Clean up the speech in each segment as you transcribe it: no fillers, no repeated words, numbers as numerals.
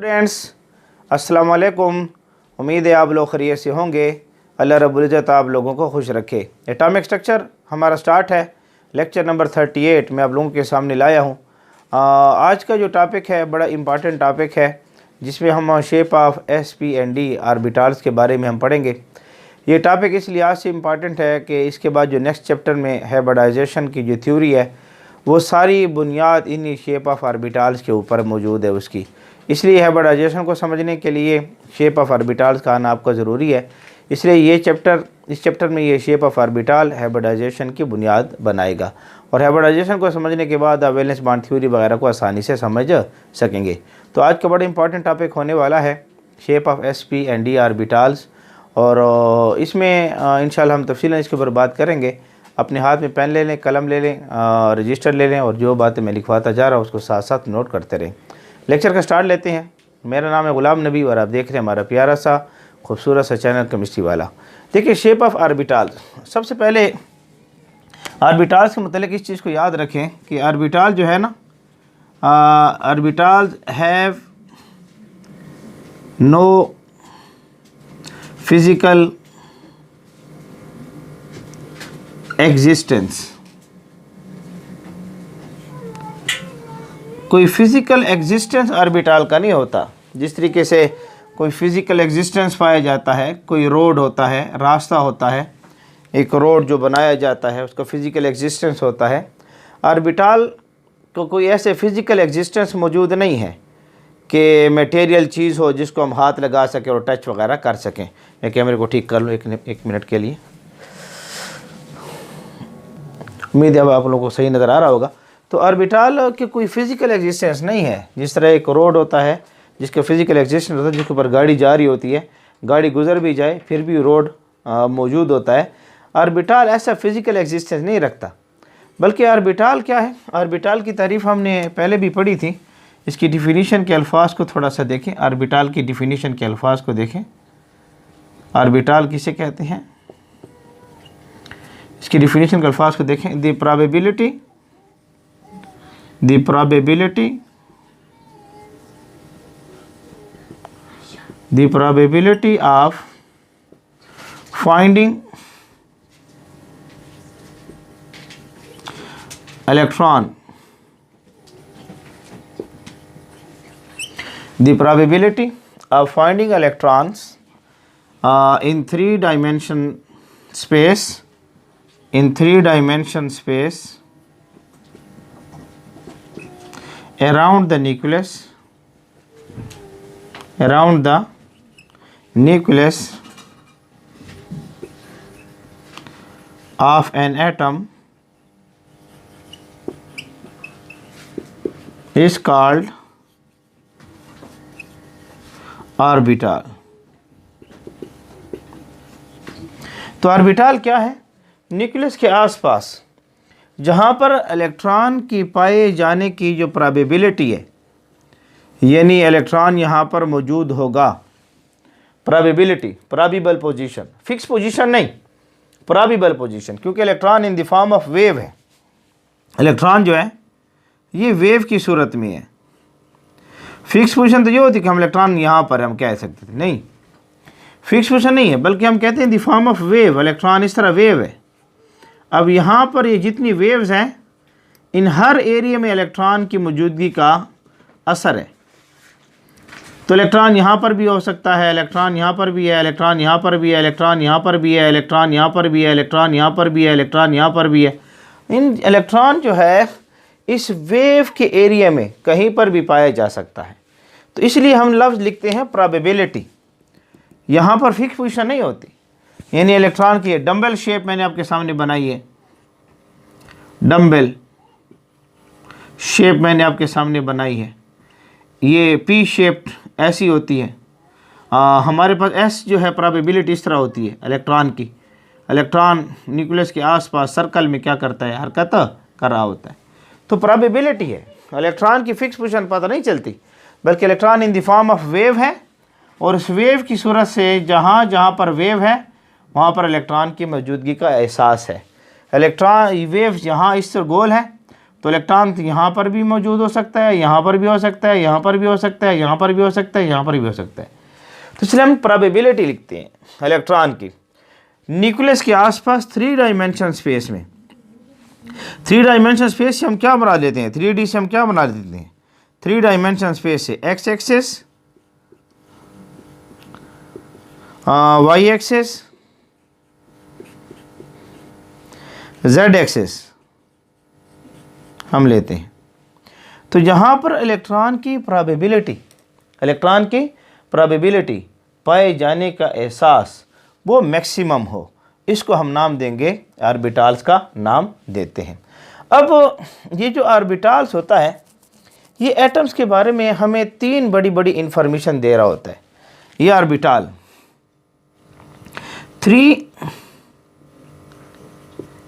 Friends अस्सलाम वालेकुम। उम्मीद है आप लोग खैरियत से होंगे। अल्लाह रब्बुल इज़्ज़त आप लोगों को खुश रखे। एटॉमिक स्ट्रक्चर हमारा स्टार्ट है। लेक्चर नंबर 38 मैं आप लोगों के सामने लाया हूँ। आज का जो टॉपिक है बड़ा इम्पॉर्टेंट टॉपिक है, जिसमें हम शेप ऑफ एसपीएनडी ऑर्बिटल्स के बारे में हम पढ़ेंगे। ये टॉपिक इस लिहाज से इम्पॉर्टेंट है कि इसके बाद जो नेक्स्ट चैप्टर में हाइब्रिडाइजेशन की जो थ्योरी है वो सारी बुनियाद इन्हीं शेप ऑफ ऑर्बिटल्स के ऊपर मौजूद है उसकी। इसलिए हाइब्रिडाइजेशन को समझने के लिए शेप ऑफ ऑर्बिटल्स का आना आपको ज़रूरी है। इसलिए इस चैप्टर में ये शेप ऑफ ऑर्बिटल हाइब्रिडाइजेशन की बुनियाद बनाएगा और हाइब्रिडाइजेशन को समझने के बाद आप वैलेंस बॉन्ड थ्योरी वगैरह को आसानी से समझ सकेंगे। तो आज का बड़ा इंपॉर्टेंट टॉपिक होने वाला है शेप ऑफ एसपीएनडी ऑर्बिटल्स, और इसमें इंशाल्लाह हम तफसीलन इसके ऊपर बात करेंगे। अपने हाथ में पेन ले लें, कलम ले लें, रजिस्टर ले लें और जो बातें मैं लिखवाता जा रहा हूँ उसको साथ साथ नोट करते रहें। लेक्चर का स्टार्ट लेते हैं। मेरा नाम है गुलाम नबी और आप देख रहे हैं हमारा प्यारा सा खूबसूरत सा चैनल केमिस्ट्री वाला। देखिए शेप ऑफ ऑर्बिटल्स, सबसे पहले ऑर्बिटल्स के मतलब इस चीज़ को याद रखें कि ऑर्बिटल जो है ना, orbitals have no physical existence. कोई फिज़िकल एग्जिस्टेंस ऑर्बिटल का नहीं होता। जिस तरीके से कोई फिज़िकल एग्जिस्टेंस पाया जाता है, कोई रोड होता है, रास्ता होता है, एक रोड जो बनाया जाता है उसका फिज़िकल एग्जिस्टेंस होता है। ऑर्बिटल को कोई ऐसे फिज़िकल एग्जिस्टेंस मौजूद नहीं है कि मटेरियल चीज़ हो जिसको हम हाथ लगा सकें और टच वगैरह कर सकें। मैं कैमरे को ठीक कर लूँ एक मिनट के लिए। उम्मीद है अब आप लोगों को सही नज़र आ रहा होगा। तो ऑर्बिटल की कोई फिज़िकल एग्जिस्टेंस नहीं है। जिस तरह एक रोड होता है जिसका फिज़िकल एग्जिस्टेंस होता है, जिसके ऊपर गाड़ी जा रही होती है, गाड़ी गुजर भी जाए फिर भी रोड मौजूद होता है। ऑर्बिटल ऐसा फिज़िकल एग्जिस्टेंस नहीं रखता। बल्कि ऑर्बिटल क्या है, ऑर्बिटल की तारीफ़ हमने पहले भी पढ़ी थी। इसकी डिफिनीशन के अल्फाज को थोड़ा सा देखें। ऑर्बिटल की डिफिनीशन के अल्फाज को देखें। ऑर्बिटल किसे कहते हैं, इसकी डिफिनीशन के अल्फाज को देखें। The probability of finding electron, the probability of finding electrons in three-dimension space, around the nucleus of an atom is called orbital। तो ऑर्बिटल क्या है, न्यूक्लियस के आसपास जहाँ पर इलेक्ट्रॉन की पाए जाने की जो प्रोबेबिलिटी है, यानी इलेक्ट्रॉन यहाँ पर मौजूद होगा। Probability, probable position, fix position नहीं, प्रोबेबल पोजीशन, क्योंकि electron in the form of wave है। इलेक्ट्रॉन जो है ये वेव की सूरत में है। फिक्स पोजीशन तो ये होती कि हम इलेक्ट्रॉन यहाँ पर हम कह सकते थे, नहीं, फिक्स पोजीशन नहीं है, बल्कि हम कहते हैं the form of wave. Electron इस तरह वेव है। अब यहाँ पर ये जितनी वेव्स हैं, इन हर एरिया में इलेक्ट्रॉन की मौजूदगी का असर है। तो इलेक्ट्रॉन यहाँ पर भी हो सकता है, इलेक्ट्रॉन यहाँ पर भी है, इलेक्ट्रॉन यहाँ पर भी है, इलेक्ट्रॉन यहाँ पर भी है, इलेक्ट्रॉन यहाँ पर भी है, इलेक्ट्रॉन यहाँ पर भी है, इलेक्ट्रॉन यहाँ पर भी है। इन इलेक्ट्रॉन जो है इस वेव के एरिया में कहीं पर भी पाया जा सकता है। तो इसलिए हम लफ्ज़ लिखते हैं प्रोबेबिलिटी। यहाँ पर फिक्स पोजीशन नहीं होती। यानी इलेक्ट्रॉन की डम्बल शेप मैंने आपके सामने बनाई है, डम्बल शेप मैंने आपके सामने बनाई है। ये पी शेप ऐसी होती है। हमारे पास एस जो है प्रोबेबिलिटी इस तरह होती है इलेक्ट्रॉन की। इलेक्ट्रॉन न्यूक्लियस के आसपास सर्कल में क्या करता है, हरकत कर रहा होता है। तो प्रोबेबिलिटी है। इलेक्ट्रॉन की फिक्स पोजीशन पता नहीं चलती, बल्कि electron in the form of wave है और इस वेव की सूरत से जहाँ जहाँ पर वेव है वहाँ पर इलेक्ट्रॉन की मौजूदगी का एहसास है। इलेक्ट्रॉन वेव यहाँ इस तरह गोल है तो इलेक्ट्रॉन यहाँ पर भी मौजूद हो सकता है, यहाँ पर भी हो सकता है, यहाँ पर भी हो सकता है, यहाँ पर भी हो सकता है, यहाँ पर भी हो सकता है। तो इसलिए हम प्रोबेबिलिटी लिखते हैं इलेक्ट्रॉन की न्यूक्लियस के आसपास 3 डायमेंशन स्पेस में। 3 डायमेंशन स्पेस से हम क्या बना लेते हैं, 3D से हम क्या बना लेते हैं, 3 डायमेंशन स्पेस से X axis, Y axis, Z axis हम लेते हैं। तो यहाँ पर इलेक्ट्रॉन की प्रोबेबिलिटी पाए जाने का एहसास वो मैक्सिमम हो, इसको हम नाम देंगे ऑर्बिटल्स का नाम देते हैं। अब ये जो ऑर्बिटल्स होता है ये एटम्स के बारे में हमें 3 बड़ी बड़ी इंफॉर्मेशन दे रहा होता है। ये ऑर्बिटल 3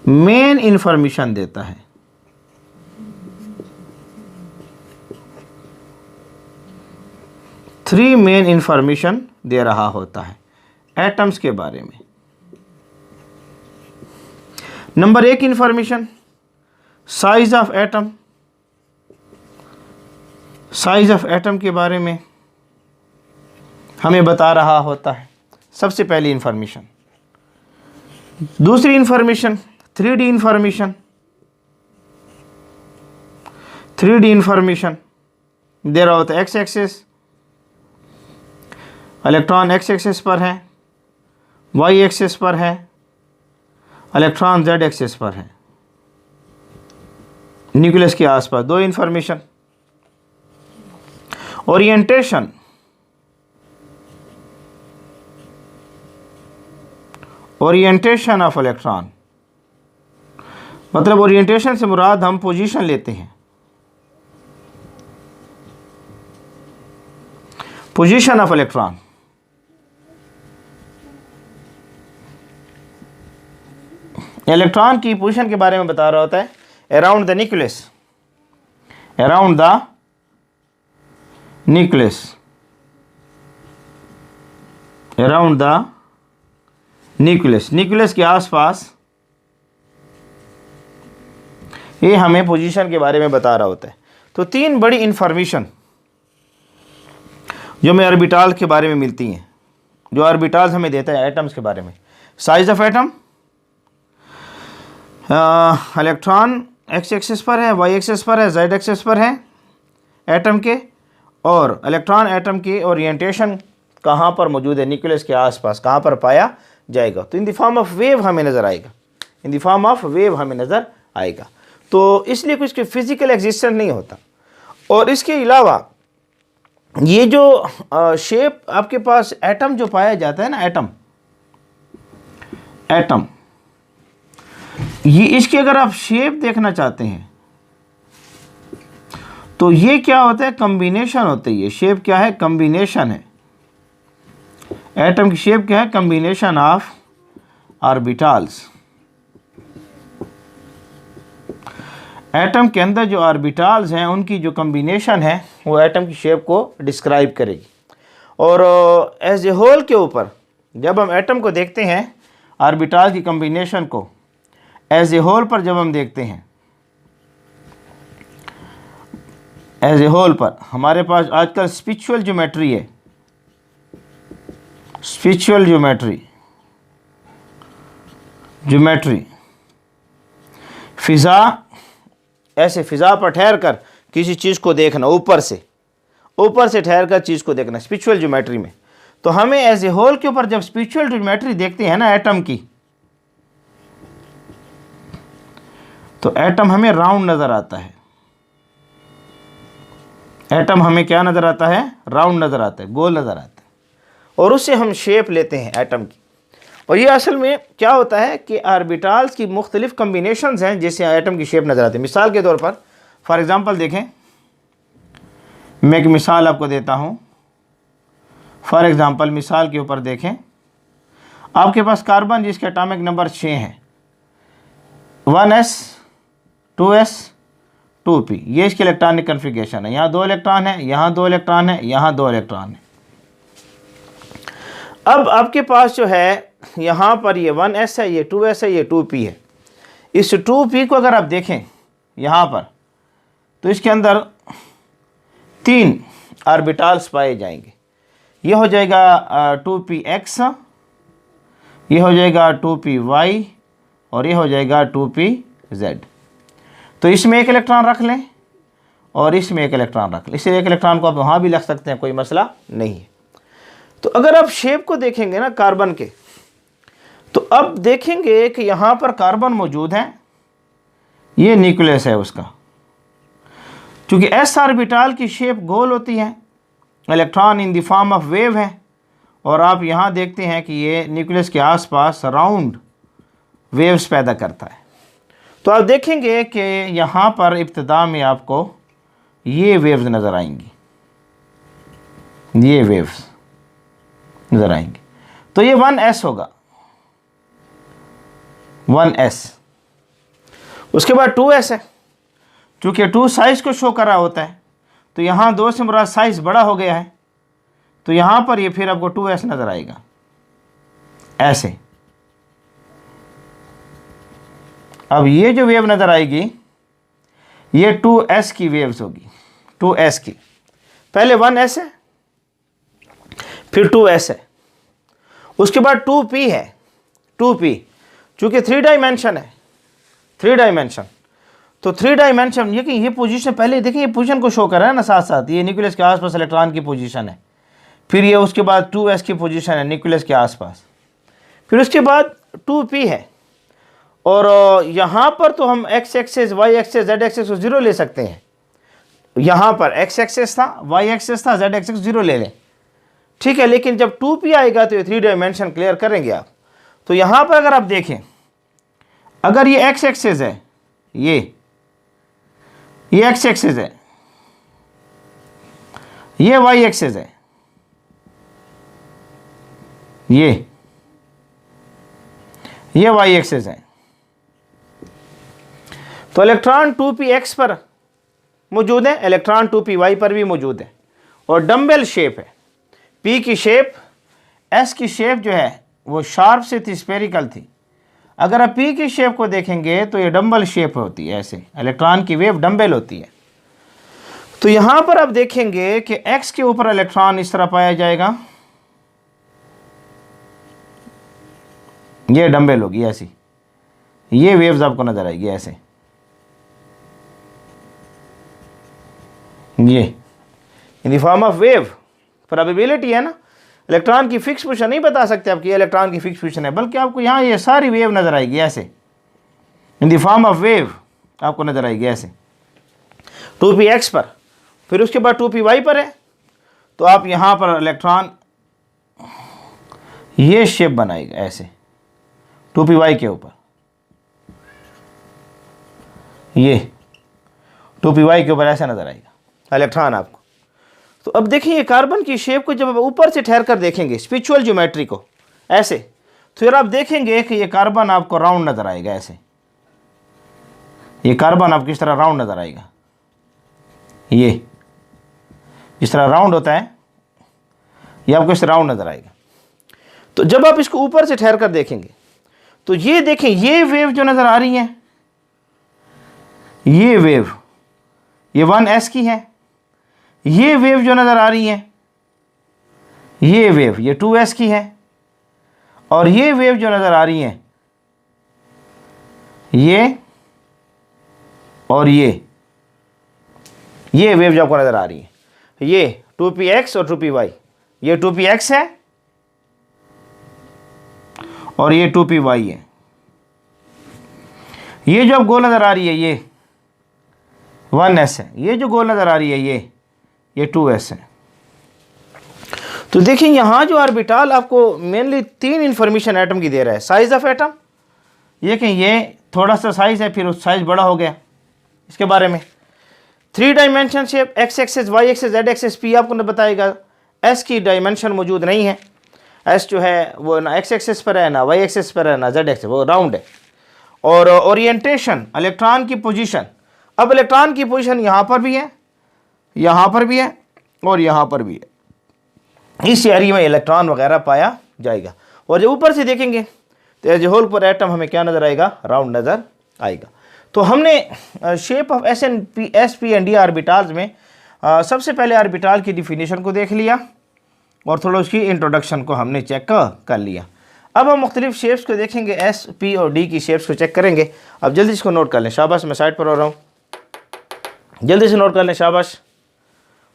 मेन इंफॉर्मेशन देता है। थ्री मेन इंफॉर्मेशन दे रहा होता है एटम्स के बारे में। Number 1 information size of atom, size of atom के बारे में हमें बता रहा होता है, सबसे पहली इंफॉर्मेशन। दूसरी information 3D information, 3D information दे रहा होता है। X axis, electron x axis पर है, वाई एक्सिस पर है, इलेक्ट्रॉन जेड एक्सिस पर है, न्यूक्लियस के आसपास। 2 information orientation, orientation of electron, मतलब ओरिएंटेशन से मुराद हम पोजीशन लेते हैं, पोजीशन ऑफ इलेक्ट्रॉन। इलेक्ट्रॉन की पोजीशन के बारे में बता रहा होता है around the nucleus, around the nucleus, around the nucleus, nucleus के आसपास ये हमें पोजीशन के बारे में बता रहा होता है। तो 3 बड़ी इंफॉर्मेशन जो हमें ऑर्बिटल के बारे में मिलती हैं, जो ऑर्बिटल्स हमें देता है एटम्स के बारे में। Size of atom, electron x axis पर है, वाई एक्सिस पर है, जेड एक्सिस पर है एटम के, और इलेक्ट्रॉन एटम की ओरिएंटेशन कहाँ पर मौजूद है, न्यूक्लियस के आसपास कहाँ पर पाया जाएगा। तो in the form of wave हमें नज़र आएगा, in the form of wave हमें नज़र आएगा। तो इसलिए कुछ फिजिकल एग्जिस्टेंस नहीं होता। और इसके अलावा ये जो शेप आपके पास एटम जो पाया जाता है ना, एटम ये, इसकी अगर आप शेप देखना चाहते हैं तो ये क्या होता है, कॉम्बिनेशन होता है। ये शेप क्या है, कॉम्बिनेशन है। एटम की शेप क्या है, कॉम्बिनेशन ऑफ ऑर्बिटल्स। एटम के अंदर जो ऑर्बिटल्स हैं उनकी जो कॉम्बिनेशन है वो एटम की शेप को डिस्क्राइब करेगी। और एज ए होल के ऊपर जब हम एटम को देखते हैं, ऑर्बिटल्स की कॉम्बिनेशन को एज ए होल पर जब हम देखते हैं, एज ए होल पर हमारे पास आजकल स्पिरिचुअल ज्योमेट्री है, स्पिरिचुअल ज्योमेट्री फिज़ा, ऐसे फिज़ा पर ठहर कर किसी चीज़ को देखना, ऊपर से ठहर कर चीज़ को देखना स्पिरिचुअल ज्योमेट्री में। तो हमें एज ए होल के ऊपर जब स्पिरिचुअल ज्योमेट्री देखते हैं ना एटम की, तो एटम हमें राउंड नज़र आता है। एटम हमें क्या नज़र आता है, राउंड नज़र आता है, गोल नज़र आता है, और उससे हम शेप लेते हैं एटम की। और ये असल में क्या होता है कि ऑर्बिटल्स की मुख्तलिफ कम्बिनेशंस हैं जिससे एटम की शेप नज़र आती है। मिसाल के तौर पर फॉर एग्ज़ाम्पल देखें, मैं एक मिसाल आपको देता हूँ। फॉर एग्ज़ाम्पल मिसाल के ऊपर देखें, आपके पास कार्बन जिसके एटॉमिक नंबर 6 हैं, 1s 2s 2p, ये इसके इलेक्ट्रॉनिक कन्फिगरेशन है। यहाँ 2 इलेक्ट्रॉन है, यहाँ 2 इलेक्ट्रॉन है, यहाँ 2 इलेक्ट्रॉन है। अब आपके पास जो है यहाँ पर ये 1s है, ये 2s है, ये 2p है। इस 2p को अगर आप देखें यहाँ पर, तो इसके अंदर 3 ऑर्बिटल्स पाए जाएंगे। ये हो जाएगा 2px, ये हो जाएगा 2py और ये हो जाएगा 2pz। तो इसमें एक इलेक्ट्रॉन रख लें और इसमें एक इलेक्ट्रॉन रख लें। इसलिए एक इलेक्ट्रॉन को आप वहाँ भी रख सकते हैं, कोई मसला नहीं है। तो अगर आप शेप को देखेंगे ना कार्बन के, तो अब देखेंगे कि यहाँ पर कार्बन मौजूद है, ये न्यूक्लियस है उसका। चूँकि s ऑर्बिटल की शेप गोल होती है, electron in the form of wave है, और आप यहाँ देखते हैं कि ये न्यूक्लियस के आसपास राउंड वेव्स पैदा करता है। तो आप देखेंगे कि यहाँ पर इब्तिदा में आपको ये वेव्स नज़र आएंगी, ये वेव्स नज़र आएंगी। तो ये 1s होगा, 1s। उसके बाद 2s है। चूँकि 2 साइज़ को शो कर रहा होता है, तो यहाँ 2 से मुराद साइज़ बड़ा हो गया है, तो यहाँ पर ये फिर आपको 2s नज़र आएगा ऐसे। अब ये जो वेव नज़र आएगी ये 2s की वेव्स होगी, 2s की। पहले 1s है, फिर 2s है, उसके बाद 2p है, 2p। चूँकि 3 डायमेंशन है, 3 डायमेंशन, तो 3 डायमेंशन ये पोजीशन, पहले देखिए ये पोजीशन को शो कर रहा है ना साथ साथ, ये न्यूक्लियस के आसपास इलेक्ट्रॉन की पोजीशन है। फिर ये उसके बाद 2s की पोजीशन है न्यूक्लियस के आसपास, फिर उसके बाद 2p है। और यहाँ पर तो हम x axis, y axis, z axis को 0 ले सकते हैं। यहाँ पर x एक्सेस था, y एक्सेस था, z एक्सेस 0 ले लें, ठीक है। लेकिन जब 2p आएगा तो ये 3 डायमेंशन क्लियर करेंगे आप। तो यहाँ पर अगर आप देखें, अगर ये x एक्सेस है, ये x एक्सेस है, ये y एक्सेस है, ये y एक्सेस है, तो इलेक्ट्रॉन 2px पर मौजूद है, इलेक्ट्रॉन 2py पर भी मौजूद है, और डम्बल शेप है। p की शेप, s की शेप जो है वो शार्प से थी, स्फेरिकल थी। अगर आप p की शेप को देखेंगे तो ये डम्बल शेप होती है, ऐसे इलेक्ट्रॉन की वेव डम्बल होती है। तो यहाँ पर आप देखेंगे कि x के ऊपर इलेक्ट्रॉन इस तरह पाया जाएगा, ये डम्बल होगी ऐसी, ये वेव्स आपको नजर आएगी ऐसे, ये in the form of wave. Probability है ना, इलेक्ट्रॉन की फिक्स पोजीशन नहीं बता सकते आपकी इलेक्ट्रॉन की फिक्स पोजीशन है, बल्कि आपको यहाँ ये सारी वेव नजर आएगी ऐसे, in the form of wave आपको नजर आएगी ऐसे 2px पर। फिर उसके बाद 2py पर है, तो आप यहाँ पर इलेक्ट्रॉन ये शेप बनाएगा ऐसे 2py के ऊपर, ये 2py के ऊपर ऐसा नजर आएगा इलेक्ट्रॉन आपको। तो अब देखिए ये कार्बन की शेप को जब आप ऊपर से ठहर कर देखेंगे, स्पिरिचुअल ज्योमेट्री को ऐसे, तो फिर आप देखेंगे कि ये कार्बन आपको राउंड नजर आएगा ऐसे, ये कार्बन आपको इस तरह राउंड नजर आएगा, ये इस तरह राउंड होता है, ये आपको इस तरह राउंड नजर आएगा। तो जब आप इसको ऊपर से ठहर कर देखेंगे तो ये देखें, ये वेव जो नजर आ रही है, ये वेव ये 1s की है, ये वेव जो नजर आ रही है, ये वेव ये 2s की है, और ये वेव जो नजर आ रही है, ये और ये वेव जो आपको नजर आ रही है, ये 2px और 2py, ये 2px है और ये 2py है। ये जो अब गोल नजर आ रही है ये 1s है, ये जो गोल नजर आ रही है ये 2s है। तो देखिए यहाँ जो ऑर्बिटल आपको मेनली 3 इंफॉर्मेशन एटम की दे रहा है। साइज ऑफ एटम, ये कि ये थोड़ा सा साइज है, फिर उस साइज बड़ा हो गया, इसके बारे में 3 dimension shape, x axis, y axis, z axis, p आपको बताएगा। s की डायमेंशन मौजूद नहीं है, s जो है वो ना x एक्सेस पर है, ना y एक्सेस पर है, ना z एक्सेस, वो राउंड है। और ओरिएंटेशन, इलेक्ट्रॉन की पोजीशन, अब इलेक्ट्रॉन की पोजीशन यहाँ पर भी है, यहाँ पर भी है और यहाँ पर भी है, इस एरिया में इलेक्ट्रॉन वगैरह पाया जाएगा। और जब ऊपर से देखेंगे तो एज ए होल पर एटम हमें क्या नज़र आएगा, राउंड नज़र आएगा। तो हमने shape of S P and D orbitals में सबसे पहले ऑर्बिटल की डिफिनीशन को देख लिया और थोड़ा उसकी इंट्रोडक्शन को हमने चेक कर लिया। अब हम मुख्तलिफ शेप्स को देखेंगे, एस पी और डी की शेप्स को चेक करेंगे। अब जल्दी इसको नोट कर लें, शाबाश, मैं साइड पर हो रहा हूँ, जल्दी से नोट कर लें, शाबाश,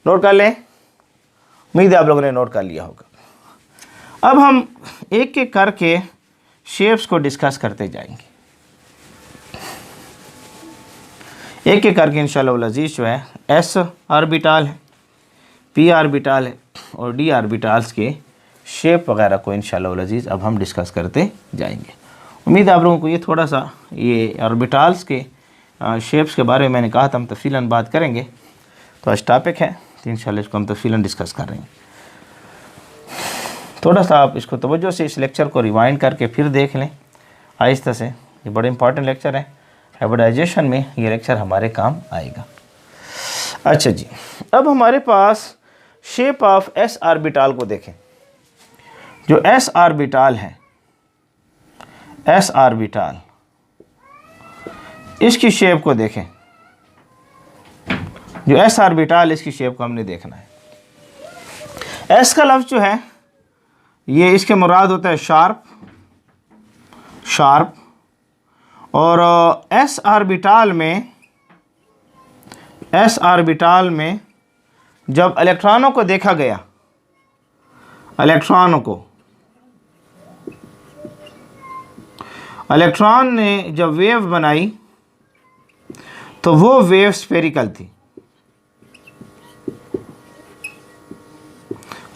नोट कर लें। उम्मीद है आप लोगों ने नोट कर लिया होगा। अब हम एक एक करके शेप्स को डिस्कस करते जाएंगे, एक एक करके इंशाअल्लाह वल अज़ीज़। जो है एस ऑर्बिटल है, पी ऑर्बिटल है और डी ऑर्बिटल्स के शेप वगैरह को इंशाअल्लाह वल अज़ीज़ अब हम डिस्कस करते जाएंगे। उम्मीद है आप लोगों को ये थोड़ा सा ये ऑर्बिटल्स के शेप्स के बारे में मैंने कहा था हम तफसीलन बात करेंगे, तो आज टॉपिक है तो इंशाअल्लाह इसको हम तफसीलन डिस्कस कर रहे हैं। थोड़ा सा आप इसको तवज्जो से इस लेक्चर को रिवाइंड करके फिर देख लें आहिस्ता से, ये बड़े इंपॉर्टेंट लेक्चर है, हाइब्रिडाइजेशन में ये लेक्चर हमारे काम आएगा। अच्छा जी, अब हमारे पास शेप ऑफ एस ऑर्बिटल को देखें। जो एस ऑर्बिटल है, एस ऑर्बिटल, इसकी शेप को देखें। जो एस ऑर्बिटल, इसकी शेप को हमने देखना है। एस का लफ्ज़ जो है ये इसके मुराद होता है शार्प, शार्प। और एस ऑर्बिटल में, एस ऑर्बिटल में जब इलेक्ट्रॉनों को देखा गया, इलेक्ट्रॉनों को, इलेक्ट्रॉन ने जब वेव बनाई तो वो वेव स्फेरिकल थी।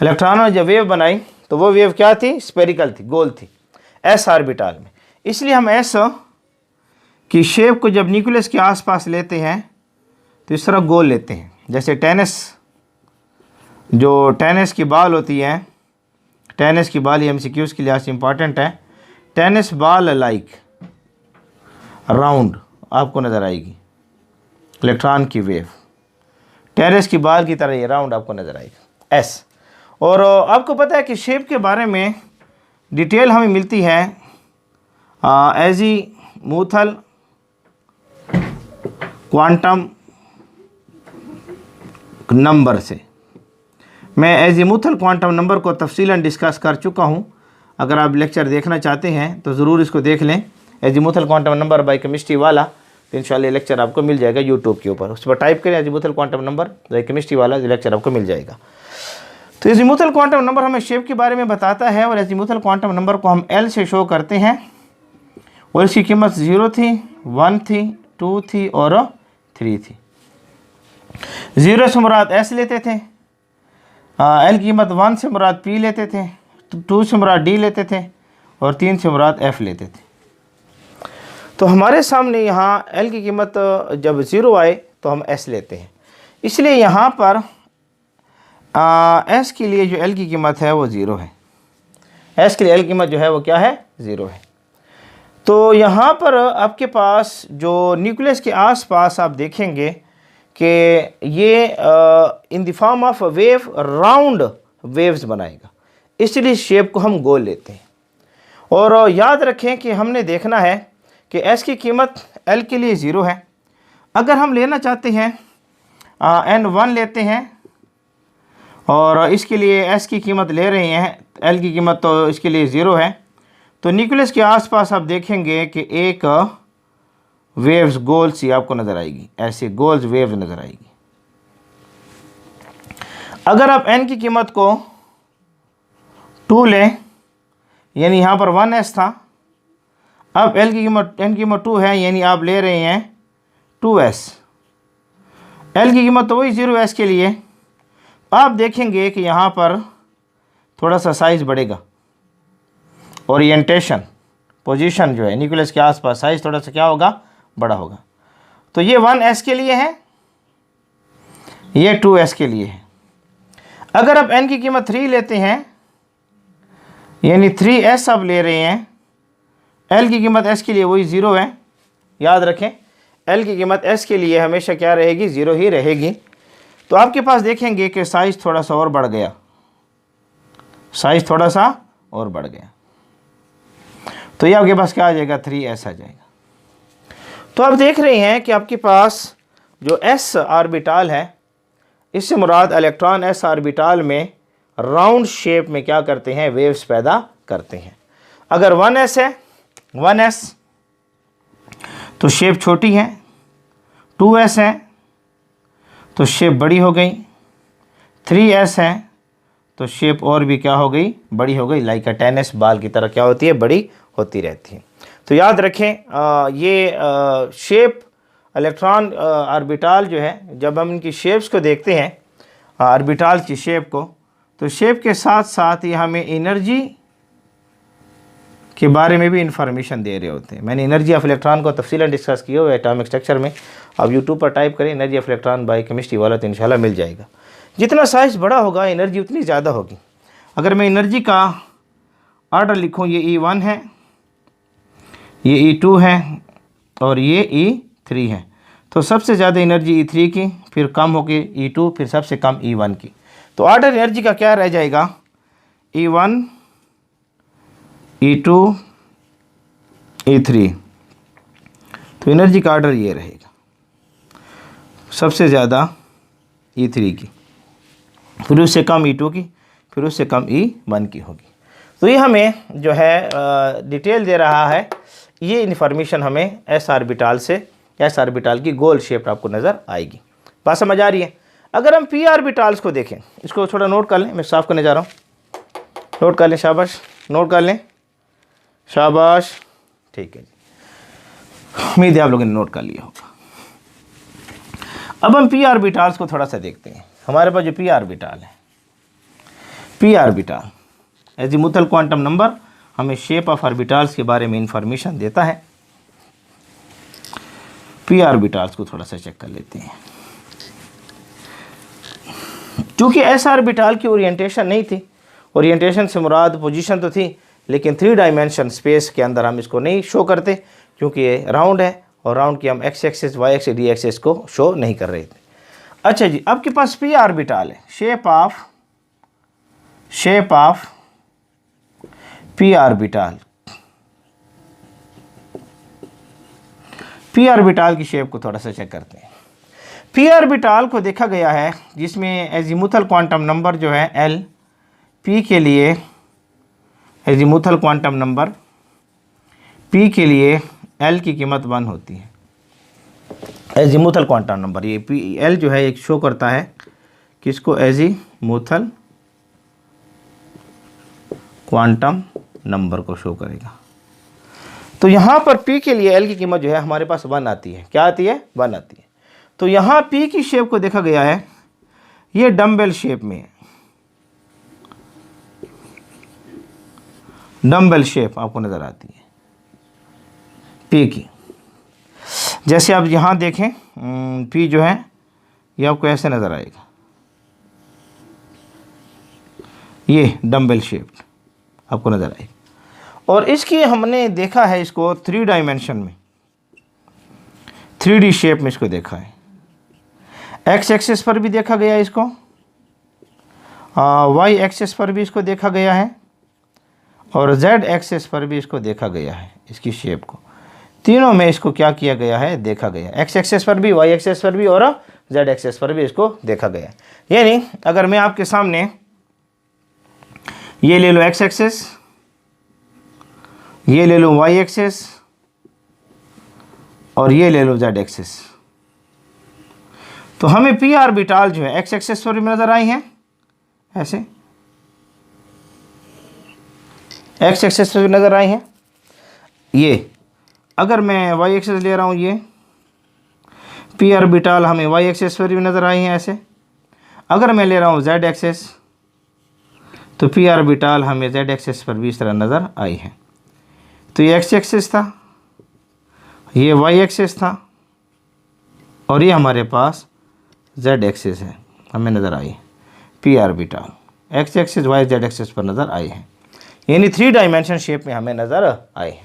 इलेक्ट्रॉनों ने जब वेव बनाई तो वो वेव क्या थी? स्फेरिकल थी, गोल थी, एस ऑर्बिटल में। इसलिए हम एस की शेप को जब न्यूक्लियस के आसपास लेते हैं तो इस तरह गोल लेते हैं। जैसे टेनिस, जो टेनिस की बॉल होती है, टेनिस की बॉल, ये एमसीक्यूज़ के लिहाज से इंपॉर्टेंट है। टेनिस बॉल लाइक राउंड आपको नज़र आएगी, इलेक्ट्रॉन की वेव टेनिस की बॉल की तरह ये राउंड आपको नज़र आएगा, एस। और आपको पता है कि शेप के बारे में डिटेल हमें मिलती है एजीमुथल क्वांटम नंबर से। मैं एजीमुथल क्वांटम नंबर को तफसीलन डिस्कस कर चुका हूँ। अगर आप लेक्चर देखना चाहते हैं तो ज़रूर इसको देख लें, azimuthal quantum number by chemistry वाला। तो इंशाल्लाह लेक्चर आपको मिल जाएगा यूट्यूब के ऊपर, उस पर टाइप करें azimuthal quantum number by chemistry वाला, लेक्चर आपको मिल जाएगा। तो एजीमुथल क्वांटम नंबर हमें शेप के बारे में बताता है और एजीमुथल क्वांटम नंबर को हम एल से शो करते हैं और इसकी कीमत 0 थी, 1 थी, 2 थी और 3 थी। 0 से मुराद एस लेते थे, एल की कीमत 1 से मुराद पी लेते थे, 2 से मुराद डी लेते थे और 3 से मुराद एफ लेते थे। तो हमारे सामने यहाँ एल की कीमत जब 0 आए तो हम एस लेते हैं। इसलिए यहाँ पर एस के लिए जो एल की कीमत है वो 0 है। एस के लिए एल की कीमत जो है वो क्या है? 0 है। तो यहाँ पर आपके पास जो न्यूक्लियस के आसपास आप देखेंगे कि ये in the form of wave round waves बनाएगा, इसलिए शेप को हम गोल लेते हैं। और याद रखें कि हमने देखना है कि एस की कीमत एल के लिए 0 है। अगर हम लेना चाहते हैं N1 लेते हैं और इसके लिए एस की कीमत ले रहे हैं, एल की कीमत तो इसके लिए 0 है, तो न्यूक्लियस के आसपास आप देखेंगे कि एक वेव्स गोल सी आपको नज़र आएगी, ऐसे गोल्स वेव्स नज़र आएगी। अगर आप एन की कीमत को 2 लें, यानी यहाँ पर 1s था, अब एल की कीमत, एन की कीमत 2 है, यानी आप ले रहे हैं 2s। एल की कीमत तो वही 0s के लिए। आप देखेंगे कि यहाँ पर थोड़ा सा साइज़ बढ़ेगा, ओरिएंटेशन, पोजीशन जो है न्यूक्लियस के आसपास साइज़ थोड़ा सा क्या होगा? बड़ा होगा। तो ये 1s के लिए है, ये 2s के लिए है। अगर आप n की कीमत 3 लेते हैं, यानी 3s आप ले रहे हैं, l की कीमत s के लिए वही 0 है। याद रखें l की कीमत s के लिए हमेशा क्या रहेगी? 0 ही रहेगी। तो आपके पास देखेंगे कि साइज़ थोड़ा सा और बढ़ गया, साइज़ थोड़ा सा और बढ़ गया, तो ये आपके पास क्या आ जाएगा? 3s आ जाएगा। तो आप देख रहे हैं कि आपके पास जो s ऑर्बिटल है, इससे मुराद इलेक्ट्रॉन s ऑर्बिटल में राउंड शेप में क्या करते हैं, वेव्स पैदा करते हैं। अगर 1s है, 1s तो शेप छोटी है, 2s है तो शेप बड़ी हो गई, 3s है तो शेप और भी क्या हो गई, बड़ी हो गई। लाइक टेनिस बॉल की तरह क्या होती है, बड़ी होती रहती है। तो याद रखें ये शेप इलेक्ट्रॉन ऑर्बिटल जो है, जब हम इनकी शेप्स को देखते हैं ऑर्बिटल की शेप को, तो शेप के साथ साथ ये हमें एनर्जी के बारे में भी इंफॉर्मेशन दे रहे होते हैं। मैंने एनर्जी ऑफ इलेक्ट्रॉन को तफसीलन डिस्कस किया हुआ है एटॉमिक स्ट्रक्चर में। आप यूट्यूब पर टाइप करें energy of electron by chemistry वाला, तो इंशाल्लाह मिल जाएगा। जितना साइज़ बड़ा होगा एनर्जी उतनी ज़्यादा होगी। अगर मैं एनर्जी का ऑर्डर लिखूँ, ये E1 है, ये E2 है और ये E3 है, तो सबसे ज़्यादा एनर्जी E3 की, फिर कम होगी E2, फिर सबसे कम E1 की। तो ऑर्डर एनर्जी का क्या रह जाएगा, E1, E2, E3। तो एनर्जी का ऑर्डर ये रहेगा, सबसे ज़्यादा E3 की, फिर उससे कम E2 की, फिर उससे कम E1 की होगी। तो ये हमें जो है डिटेल दे रहा है। ये इन्फॉर्मेशन हमें s ऑर्बिटल से, s ऑर्बिटल की गोल शेप आपको नज़र आएगी। बात समझ आ रही है। अगर हम p ऑर्बिटल्स को देखें, इसको थोड़ा नोट कर लें, मैं साफ करने जा रहा हूँ, नोट कर लें, शाबाश, नोट कर लें, शाबाश, ठीक है जी, उम्मीद है आप लोगों ने नोट कर लिया होगा। अब हम p ऑर्बिटल्स को थोड़ा सा देखते हैं। हमारे पास जो p ऑर्बिटल है, p orbital azimuthal quantum number हमें शेप ऑफ ऑर्बिटल्स के बारे में इंफॉर्मेशन देता है। p ऑर्बिटल्स को थोड़ा सा चेक कर लेते हैं। चूँकि s ऑर्बिटल की ओरिएंटेशन नहीं थी, ओरिएंटेशन से मुराद पोजीशन तो थी, लेकिन 3 डायमेंशन स्पेस के अंदर हम इसको नहीं शो करते, क्योंकि ये राउंड है और राउंड की हम x axis, y axis, d axis को शो नहीं कर रहे थे। अच्छा जी, आपके पास p ऑर्बिटल है, shape of p orbital, p orbital की शेप को थोड़ा सा चेक करते हैं। p ऑर्बिटल को देखा गया है जिसमें एजीमुथल क्वांटम नंबर जो है l, p के लिए एजीमुथल क्वांटम नंबर p के लिए l की कीमत 1 होती है। एजीमुथल क्वांटम नंबर, ये p l जो है एक शो करता है किसको, एजीमुथल क्वांटम नंबर को शो करेगा। तो यहाँ पर p के लिए l की कीमत जो है हमारे पास 1 आती है। क्या आती है, 1 आती है। तो यहाँ p की शेप को देखा गया है, ये डम्बेल शेप में है, डम्बेल शेप आपको नज़र आती है p की। जैसे आप यहाँ देखें p जो है ये आपको ऐसे नज़र आएगा, ये डम्बेल शेप आपको नज़र आएगी। और इसकी हमने देखा है इसको 3 डायमेंशन में, 3D शेप में इसको देखा है। x एक्सिस पर भी देखा गया है इसको, y एक्सिस पर भी इसको देखा गया है, और z एक्सिस पर भी इसको देखा गया है। इसकी शेप को तीनों में इसको क्या किया गया है, देखा गया है। x एक्सिस पर भी, y एक्सिस पर भी और z एक्सिस पर भी इसको देखा गया है। यानी अगर मैं आपके सामने ये ले लो x एक्सिस, ये ले लो y एक्सिस और ये ले लो z एक्सिस, तो हमें p ऑर्बिटल जो है x एक्सिस पर भी नज़र आई हैं, ऐसे x एक्सिस पर भी नज़र आई हैं। ये अगर मैं y एक्सिस ले रहा हूँ, ये p ऑर्बिटल हमें y एक्सिस पर भी नज़र आई हैं ऐसे। अगर मैं ले रहा हूँ z एक्सिस, तो p ऑर्बिटल हमें z एक्सिस पर भी इस तरह नज़र आई है। तो ये x एक्सिस था, ये y एक्सिस था, और ये हमारे पास z एक्सिस है, हमें नज़र आई है। p orbital x axis, y, z axis पर नज़र आई है, यानी 3 डायमेंशन शेप में हमें नज़र आई है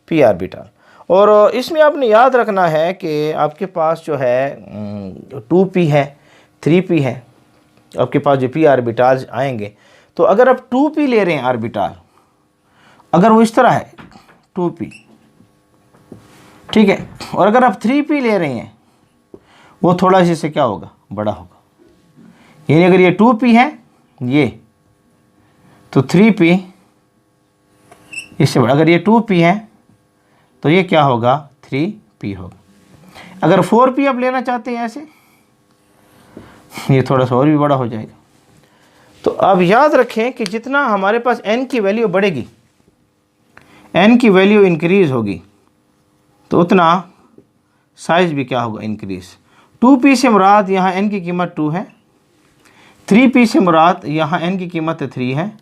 p ऑर्बिटल। और इसमें आपने याद रखना है कि आपके पास जो है 2p है, 3p है, आपके पास जो p ऑर्बिटल्स आएंगे। तो अगर आप 2p ले रहे हैं ऑर्बिटल, अगर वो इस तरह है 2p, ठीक है। और अगर आप 3p ले रहे हैं वो थोड़ा सा इससे क्या होगा, बड़ा होगा। यानी अगर ये 2p है ये, तो 3p इससे बड़ा। अगर ये 2p है तो ये क्या होगा, 3p होगा। अगर 4p आप लेना चाहते हैं ऐसे, ये थोड़ा सा और भी बड़ा हो जाएगा। तो अब याद रखें कि जितना हमारे पास n की वैल्यू बढ़ेगी, n की वैल्यू इंक्रीज होगी, तो उतना साइज़ भी क्या होगा, इंक्रीज। 2p से मुराद यहाँ n की कीमत 2 है, 3p से मुराद यहाँ n की कीमत 3 है,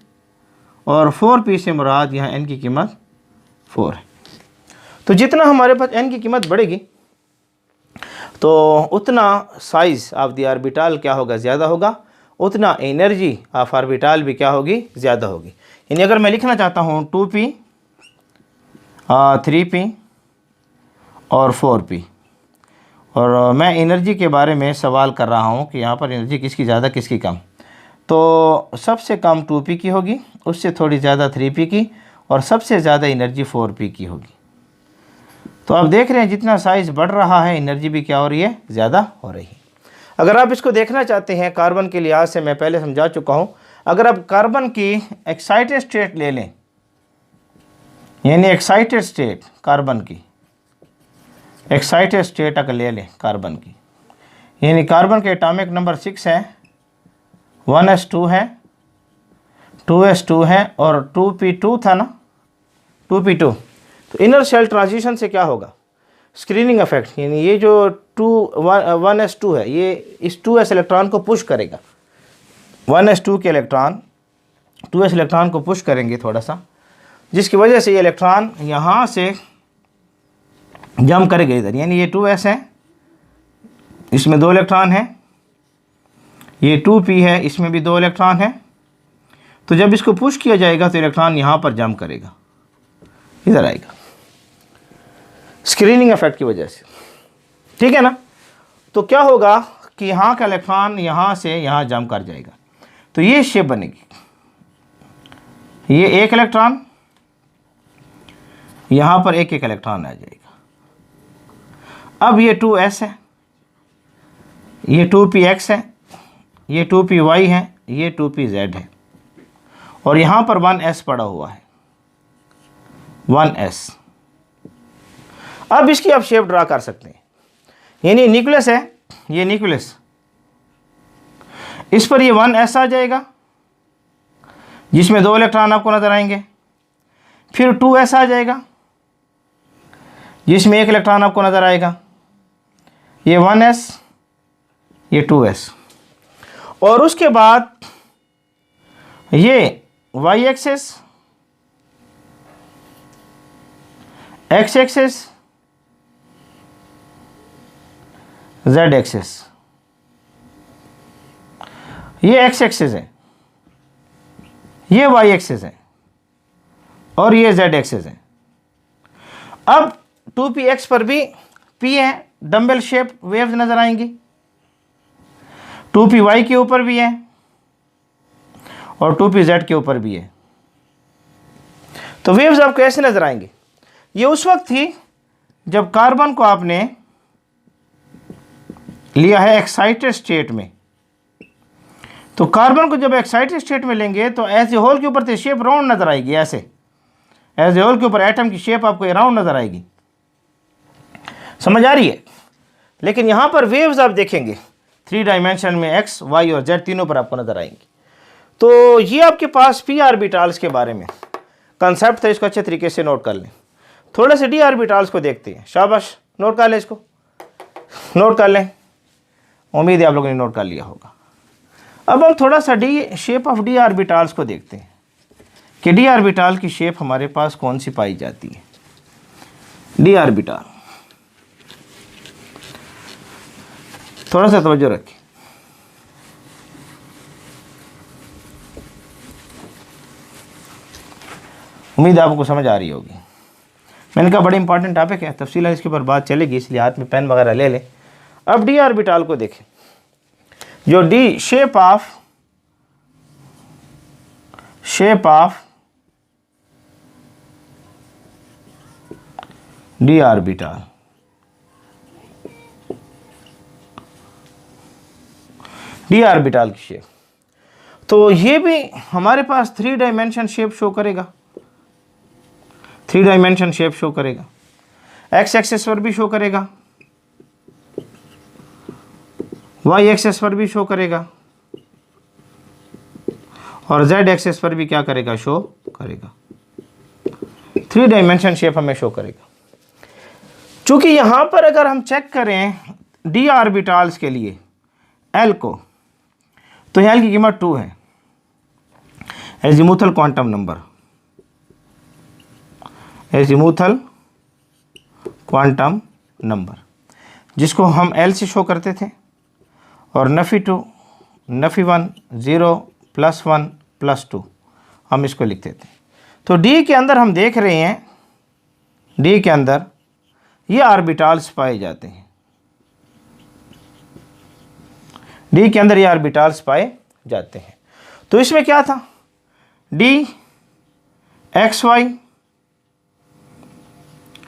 और 4p से मुराद यहाँ n की कीमत 4 है। तो जितना हमारे पास n की कीमत बढ़ेगी तो उतना साइज़ ऑफ द ऑर्बिटल क्या होगा, ज़्यादा होगा, उतना एनर्जी ऑफ ऑर्बिटल भी क्या होगी, ज़्यादा होगी। यानी अगर मैं लिखना चाहता हूँ 2p 3p और 4p, और मैं एनर्जी के बारे में सवाल कर रहा हूँ कि यहाँ पर एनर्जी किसकी ज़्यादा किसकी कम, तो सबसे कम 2p की होगी, उससे थोड़ी ज़्यादा 3p की, और सबसे ज़्यादा एनर्जी 4p की होगी। तो आप देख रहे हैं जितना साइज़ बढ़ रहा है एनर्जी भी क्या हो रही है, ज़्यादा हो रही है। अगर आप इसको देखना चाहते हैं कार्बन के लिहाज से, मैं पहले समझा चुका हूँ, अगर आप कार्बन की एक्साइटेड स्टेट ले लें, यानी एक्साइटेड स्टेट कार्बन की, एक्साइटेड स्टेट अगर ले लें कार्बन की, यानी कार्बन के एटॉमिक नंबर 6 है, 1s2 है, 2s2 है, और 2p2 था ना, 2p2। तो इनर शेल ट्रांजिशन से क्या होगा, स्क्रीनिंग इफेक्ट, यानी ये जो 1s2 है ये इस 2s इलेक्ट्रॉन को पुश करेगा, 1s2 के इलेक्ट्रॉन 2s इलेक्ट्रॉन को पुश करेंगे थोड़ा सा, जिसकी वजह से ये इलेक्ट्रॉन यहाँ से जंप करेगा इधर। यानी ये 2s है, इसमें 2 इलेक्ट्रॉन है, ये 2p है, इसमें भी 2 इलेक्ट्रॉन है। तो जब इसको पुश किया जाएगा तो इलेक्ट्रॉन यहाँ पर जंप करेगा, इधर आएगा, स्क्रीनिंग इफेक्ट की वजह से, ठीक है ना। तो क्या होगा कि यहाँ का इलेक्ट्रॉन यहाँ से यहाँ जंप कर जाएगा, तो ये शेप बनेगी, ये एक इलेक्ट्रॉन, यहाँ पर एक एक इलेक्ट्रॉन आ जाएगा। अब ये 2s है, ये 2px है, ये 2py है, ये 2pz है, और यहाँ पर 1s पड़ा हुआ है, 1s। अब इसकी आप शेप ड्रा कर सकते हैं, यानी न्यूक्लियस है, ये न्यूक्लियस, इस पर ये 1s आ जाएगा जिसमें 2 इलेक्ट्रॉन आपको नजर आएंगे, फिर 2s आ जाएगा जिसमें 1 इलेक्ट्रॉन आपको नजर आएगा, ये 1s, ये 2s, और उसके बाद ये y axis, x axis, z axis, ये x एक्सिस है, ये y एक्सिस है, और ये z एक्सिस है। अब 2px पर भी p है, डंबल शेप वेव्स नजर आएंगी, 2py के ऊपर भी है, और 2pz के ऊपर भी है। तो वेव्स आपको ऐसे नजर आएंगे। ये उस वक्त थी जब कार्बन को आपने लिया है एक्साइटेड स्टेट में। तो कार्बन को जब एक्साइटेड स्टेट में लेंगे तो एज ए होल के ऊपर से शेप राउंड नजर आएगी, ऐसे एज ए होल के ऊपर एटम की शेप आपको राउंड नजर आएगी, समझ आ रही है। लेकिन यहाँ पर वेव्स आप देखेंगे 3 डायमेंशन में x, y और z तीनों पर आपको नजर आएंगी। तो ये आपके पास p ऑर्बिटल्स के बारे में कंसेप्ट था, इसको अच्छे तरीके से नोट कर लें। थोड़े से d ऑर्बिटल्स को देखते हैं, शाबाश नोट कर लें, इसको नोट कर लें, उम्मीद है आप लोगों ने नोट कर लिया होगा। अब हम थोड़ा सा शेप ऑफ d ऑर्बिटल्स को देखते हैं कि d ऑर्बिटल की शेप हमारे पास कौन सी पाई जाती है। d ऑर्बिटल, थोड़ा सा तवज्जो रखें। उम्मीद आपको समझ आ रही होगी। मैंने कहा बड़ी इंपॉर्टेंट टॉपिक है, तफसीला इसके ऊपर बात चलेगी, इसलिए हाथ में पेन वगैरह ले लें। अब डी ऑर्बिटल को देखें, जो D shape of D orbital, D orbital की शेप। तो ये भी हमारे पास 3 डायमेंशन शेप शो करेगा, 3 डायमेंशन शेप शो करेगा, एक्स एक्सेस पर भी शो करेगा, वाई एक्सेस पर भी शो करेगा, और जेड एक्सेस पर भी क्या करेगा, शो करेगा। 3 डायमेंशन शेप हमें शो करेगा। चूंकि यहां पर अगर हम चेक करें डी ऑर्बिटल्स के लिए एल को, तो एल की कीमत 2 है, azimuthal quantum number, azimuthal quantum number, जिसको हम एल से शो करते थे, और नफी 2, नफी 1, 0, +1, +2 हम इसको लिखते थे। तो डी के अंदर हम देख रहे हैं, डी के अंदर ये ऑर्बिटल्स पाए जाते हैं, डी के अंदर ये ऑर्बिटल्स पाए जाते हैं। तो इसमें क्या था, D X Y,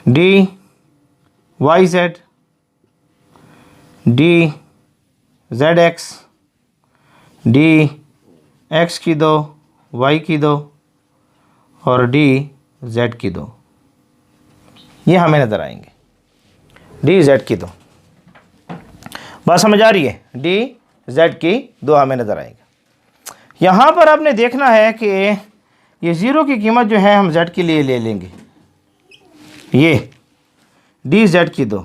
D Y Z, D Z X, D X की 2, वाई की 2, और डी जेड की 2, ये हमें नज़र आएंगे, डी जेड की 2। बात समझ आ रही है, डी जेड की 2 हमें नज़र आएगा। यहाँ पर आपने देखना है कि ये 0 की कीमत जो है हम जेड के लिए ले लेंगे, ये डी जेड की 2,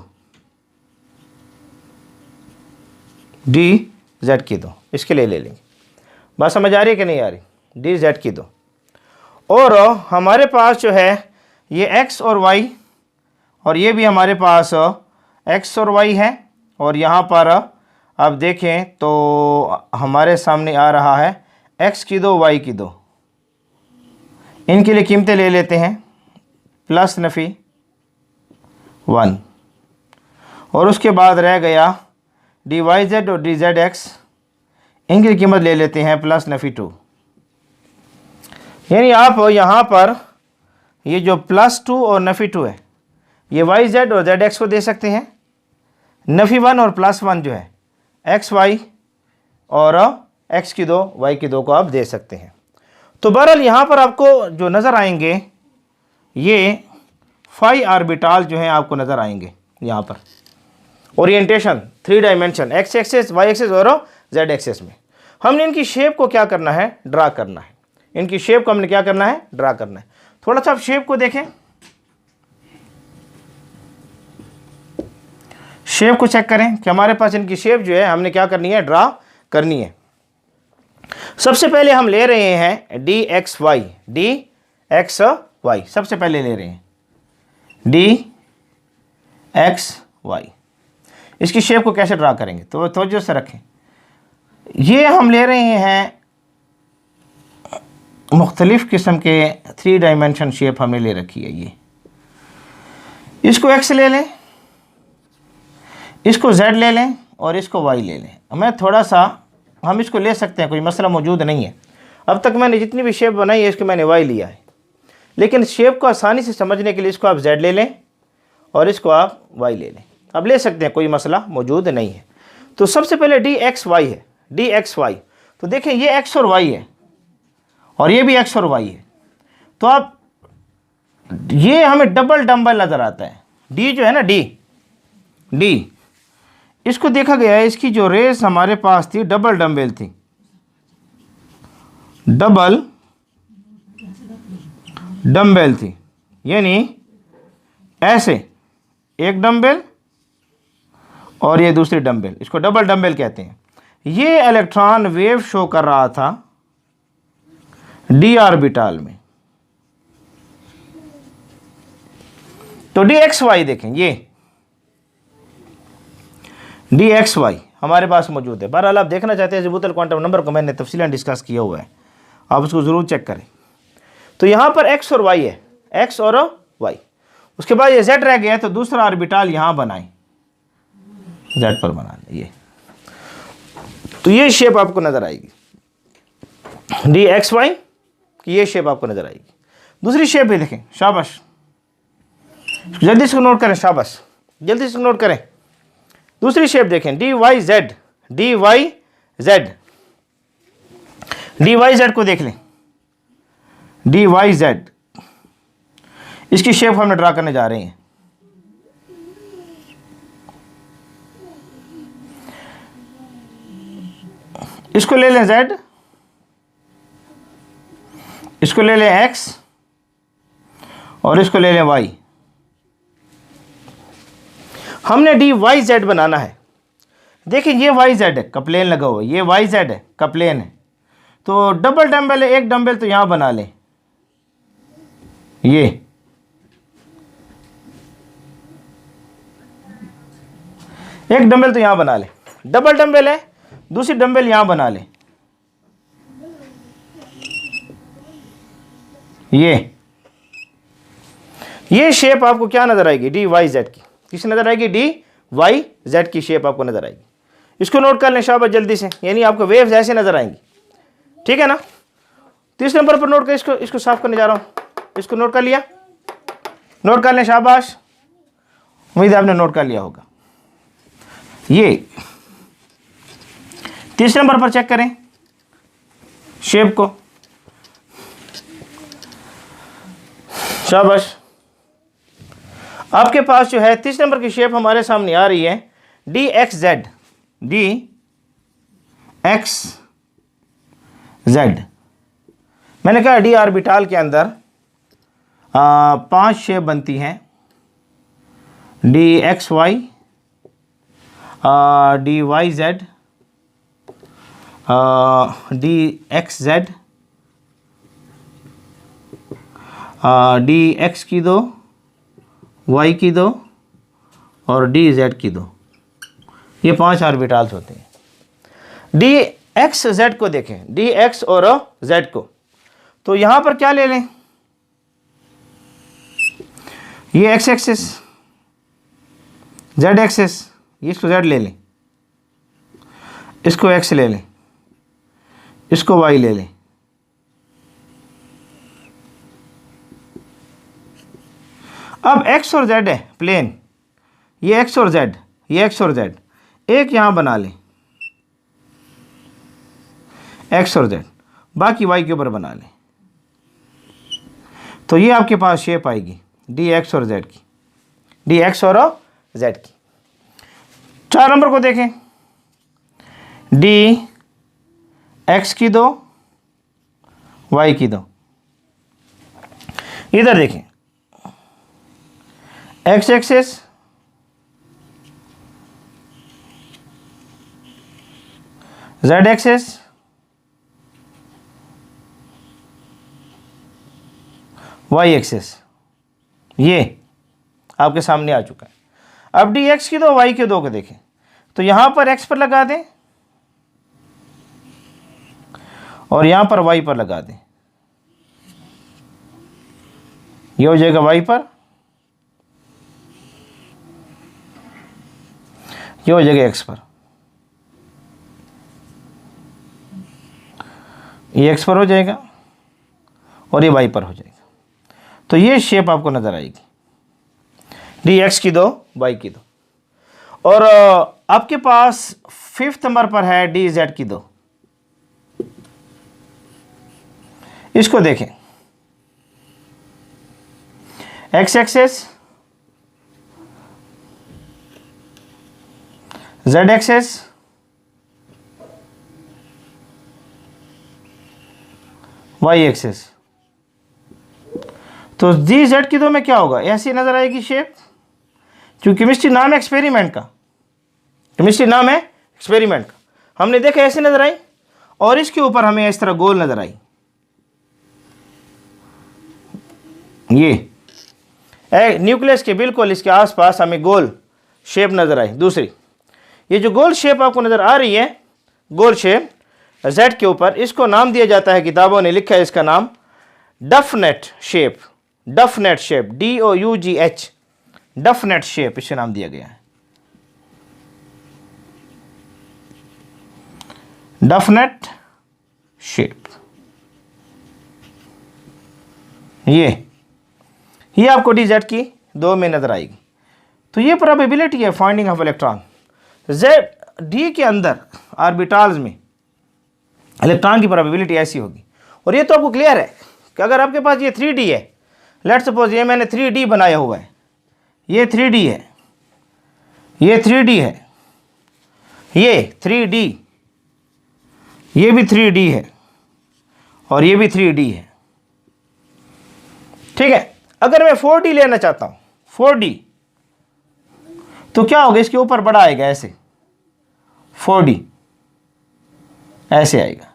डी जेड की 2 इसके लिए ले लेंगे। बात समझ आ रही है कि नहीं आ रही, डी जेड की 2। और हमारे पास जो है ये एक्स और वाई, और ये भी हमारे पास एक्स और वाई है, और यहाँ पर आप देखें तो हमारे सामने आ रहा है एक्स की 2, वाई की 2। इनके लिए कीमतें ले लेते हैं, प्लस नफ़ी 1, और उसके बाद रह गया डी वाई जेड और डी जेड एक्स, इनकी कीमत ले लेते हैं प्लस नफ़ी 2। यानी आप यहाँ पर ये जो +2 और नफ़ी 2 है, ये वाई जेड और जेड एक्स को दे सकते हैं, नफ़ी 1 और +1 जो है एक्स वाई और एक्स की 2, वाई की 2 को आप दे सकते हैं। तो बहरहाल यहाँ पर आपको जो नज़र आएंगे ये 5 ऑर्बिटल जो हैं आपको नज़र आएंगे। यहाँ पर orientation 3 dimension, X axis, Y axis और जेड एक्सेस में हमने इनकी शेप को क्या करना है, ड्रा करना है। इनकी शेप को हमने क्या करना है, ड्रा करना है। थोड़ा सा आप शेप को देखें, शेप को चेक करें कि हमारे पास इनकी शेप जो है हमने क्या करनी है, ड्रा करनी है। सबसे पहले हम ले रहे हैं D X Y, D X Y सबसे पहले ले रहे हैं, डी एक्स वाई। इसकी शेप को कैसे ड्रा करेंगे, तो तवज्जो से रखें। ये हम ले रहे हैं मुख्तलिफ़ किस्म के 3 डायमेंशन शेप हमने ले रखी है। ये इसको एक्स ले लें, इसको जेड ले लें, और इसको वाई ले लें। मैं थोड़ा सा हम इसको ले सकते हैं, कोई मसला मौजूद नहीं है। अब तक मैंने जितनी भी शेप बनाई है इसको मैंने वाई लिया है, लेकिन शेप को आसानी से समझने के लिए इसको आप जेड ले लें और इसको आप वाई ले लें। अब ले सकते हैं, कोई मसला मौजूद नहीं है। तो सबसे पहले डी एक्स वाई है, डी एक्स वाई। तो देखें ये एक्स और वाई है, और ये भी एक्स और वाई है। तो आप ये हमें डबल डम्बल नज़र आता है, डी जो है ना, डी इसको देखा गया है, इसकी जो रेस हमारे पास थी डबल डम्बल थी, डबल डम्बल थी। यानी ऐसे एक डम्बल और ये दूसरी डम्बल, इसको डबल डम्बल कहते हैं। ये इलेक्ट्रॉन वेव शो कर रहा था डी ऑर्बिटल में। तो डी एक्स वाई देखें, ये डी एक्स वाई हमारे पास मौजूद है। बहरहाल आप देखना चाहते हैं अज़ीमुथल क्वांटम नंबर को मैंने तफसीलन डिस्कस किया हुआ है, आप उसको ज़रूर चेक करें। तो यहाँ पर एक्स और वाई है, एक्स और वाई। उसके बाद ये जेड रह गया, तो दूसरा ऑर्बिटल यहाँ बनाएं, जेड पर बना लें। ये तो ये शेप आपको नज़र आएगी, डी एक्स वाई की ये शेप आपको नज़र आएगी। दूसरी शेप भी देखें, शाबाश, जल्दी से नोट करें, शाबाश, जल्दी से नोट करें। दूसरी शेप देखें, D Y Z, D Y Z, D Y Z को देख लें, डी वाई जेड, इसकी शेप हम ड्रा करने जा रहे हैं। इसको ले लें जेड, इसको ले लें एक्स और इसको ले लें वाई। हमने डी वाई जेड बनाना है। देखिए ये वाई जेड है, कप्लेन लगा हुआ है, ये वाई जेड है, कप्लेन है। तो डबल डंबल है, एक डंबल तो यहां बना लें, ये एक डंबल तो यहां बना लें, डबल डंबल है, दूसरी डंबल यहां बना लें, ये शेप आपको क्या नजर आएगी, डी वाई जेड की। किस नजर आएगी, डी वाई जेड की शेप आपको नजर आएगी। इसको नोट कर लें शाबाश जल्दी से, यानी आपको वेव्स ऐसे नजर आएंगी, ठीक है ना। तीसरे नंबर पर नोट कर, इसको साफ करने जा रहा हूं, इसको नोट कर लिया, नोट कर लें शाबाश, उम्मीद है आपने नोट कर लिया होगा। ये तीसरे नंबर पर चेक करें शेप को, शाबाश। आपके पास जो है तीसरे नंबर की शेप हमारे सामने आ रही है, D X Z, D X Z. मैंने कहा डी ऑर्बिटल के अंदर 5 शेप बनती हैं, D X Y, D Y Z, D X Z, D X की 2, वाई की 2 और डी जेड की 2। ये 5 ऑर्बिटल्स होते हैं। डी एक्स जेड को देखें, डी एक्स और जेड को, तो यहां पर क्या ले लें, ये एक्स एक्सिस, जेड एक्सिस, इसको जेड ले लें, इसको एक्स ले लें, इसको वाई ले लें। अब एक्स और जेड है प्लेन, ये एक्स और जेड, ये एक्स और जेड, एक यहां बना लें एक्स और जेड, बाकी वाई के ऊपर बना लें, तो ये आपके पास शेप आएगी डी एक्स और जेड की, डी एक्स और जेड की। 4 नंबर को देखें, डी एक्स की 2, वाई की 2। इधर देखें, X axis, Z axis, Y axis, ये आपके सामने आ चुका है। अब डी एक्स की 2, वाई के 2 को देखें, तो यहां पर एक्स पर लगा दें और यहां पर वाई पर लगा दें, ये हो जाएगा वाई पर, ये हो जाएगा एक्स पर, ये एक्स पर हो जाएगा और ये वाई पर हो जाएगा। तो ये शेप आपको नजर आएगी, डी एक्स की 2, वाई की 2। और आपके पास 5th नंबर पर है डी जेड की 2। इसको देखें, X axis, Z axis, Y axis. तो जी जेड की 2 में क्या होगा, ऐसी नजर आएगी शेप, क्योंकि केमिस्ट्री नाम है एक्सपेरिमेंट का, केमिस्ट्री नाम है एक्सपेरिमेंट का। हमने देखा ऐसे नजर आई और इसके ऊपर हमें इस तरह गोल नजर आई, ये न्यूक्लियस के बिल्कुल इसके आसपास हमें गोल शेप नजर आई। दूसरी, ये जो गोल शेप आपको नजर आ रही है, गोल शेप जेड के ऊपर, इसको नाम दिया जाता है, किताबों ने लिखा है इसका नाम डफनेट शेप, डफनेट शेप, DOUGH, डफनेट शेप इसे नाम दिया गया है, डफनेट शेप। ये आपको डी जेड की 2 में नजर आएगी। तो ये प्रोबेबिलिटी है finding of electron. Z D के अंदर ऑर्बिटल्स में इलेक्ट्रॉन की प्रोबेबिलिटी ऐसी होगी। और ये तो आपको क्लियर है कि अगर आपके पास ये 3D है, लेट सपोज ये मैंने 3D बनाया हुआ है, ये 3D है, ये 3D है, ये 3D, ये भी 3D है और ये भी 3D है, ठीक है। अगर मैं 4D लेना चाहता हूं, 4D, तो क्या होगा, इसके ऊपर बड़ा आएगा ऐसे, 4D ऐसे आएगा।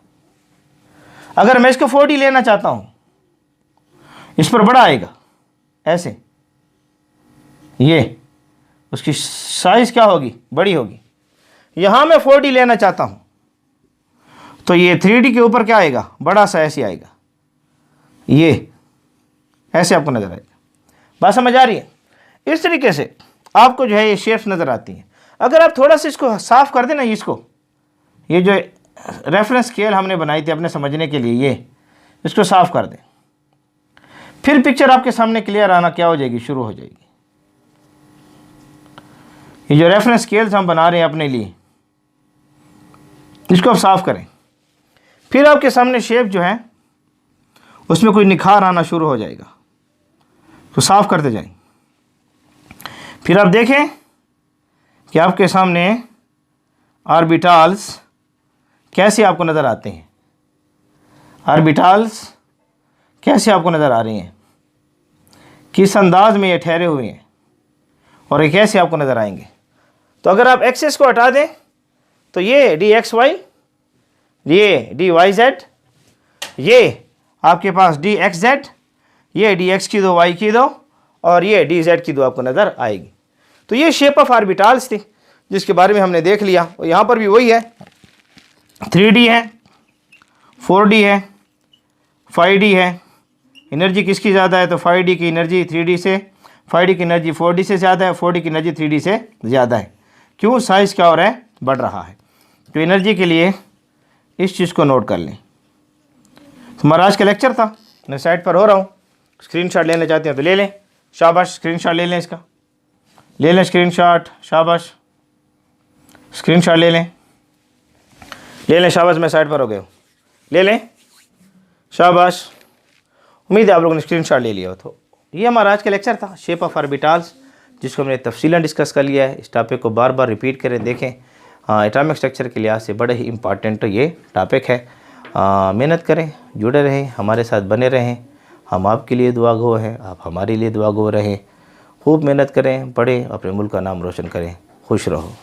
अगर मैं इसको 4D लेना चाहता हूं, इस पर बड़ा आएगा ऐसे, ये उसकी साइज क्या होगी, बड़ी होगी। यहां मैं 4D लेना चाहता हूं तो ये 3D के ऊपर क्या आएगा, बड़ा सा ऐसे आएगा, ये ऐसे आपको नजर आएगा। बात समझ आ रही है? इस तरीके से आपको जो है ये शेप्स नजर आती हैं। अगर आप थोड़ा सा इसको साफ कर दें ना, इसको, ये जो रेफरेंस स्केल हमने बनाई थी अपने समझने के लिए, ये इसको साफ कर दें, फिर पिक्चर आपके सामने क्लियर आना क्या हो जाएगी, शुरू हो जाएगी। ये जो रेफरेंस स्केल्स हम बना रहे हैं अपने लिए, इसको आप साफ करें, फिर आपके सामने शेप जो है उसमें कोई निखार आना शुरू हो जाएगा। तो साफ करते जाएं, फिर आप देखें कि आपके सामने ऑर्बिटल्स कैसे आपको नज़र आते हैं, ऑर्बिटल्स कैसे आपको नज़र आ रही हैं, किस अंदाज में ये ठहरे हुए हैं और ये कैसे आपको नज़र आएंगे। तो अगर आप एक्सेस को हटा दें तो ये dxy, ये dyz, ये आपके पास dxz, ये dx की दो, y की दो, और ये dz की दो आपको नज़र आएगी। तो ये शेप ऑफ ऑर्बिटल्स थी जिसके बारे में हमने देख लिया। और यहाँ पर भी वही है, 3D है, 4D है, 5D है। एनर्जी किसकी ज़्यादा है, तो 5D की एनर्जी 3D से, 5D की एनर्जी 4D से ज़्यादा है, 4D की एनर्जी 3D से ज़्यादा है। क्यों, साइज़ क्या हो रहा है, बढ़ रहा है। तो एनर्जी के लिए इस चीज़ को नोट कर लें। तो हमारा आज का लेक्चर था, मैं साइट पर हो रहा हूँ, स्क्रीनशॉट लेना चाहते हैं तो ले लें, शाबाश, स्क्रीनशॉट ले लें, इसका ले लें स्क्रीनशॉट, शाबाश, स्क्रीनशॉट ले लें, शाबाश, मैं साइट पर हो गया हूँ, ले लें, शाबाश। उम्मीद है आप लोगों ने स्क्रीनशॉट ले लिया हो। तो ये हमारा आज का लेक्चर था, शेप ऑफ ऑर्बिटल्स, जिसको हमने तफसीलन डिस्कस कर लिया है। इस टॉपिक को बार बार रिपीट करें, देखें। एटॉमिक स्ट्रक्चर के लिहाज से बड़े ही इंपॉर्टेंट ये टॉपिक है। मेहनत करें, जुड़े रहें, हमारे साथ बने रहें। हम आपके लिए दुआगो हैं, आप हमारे लिए दुआगो रहें। खूब मेहनत करें, पढ़ें, अपने मुल्क का नाम रोशन करें। खुश रहो।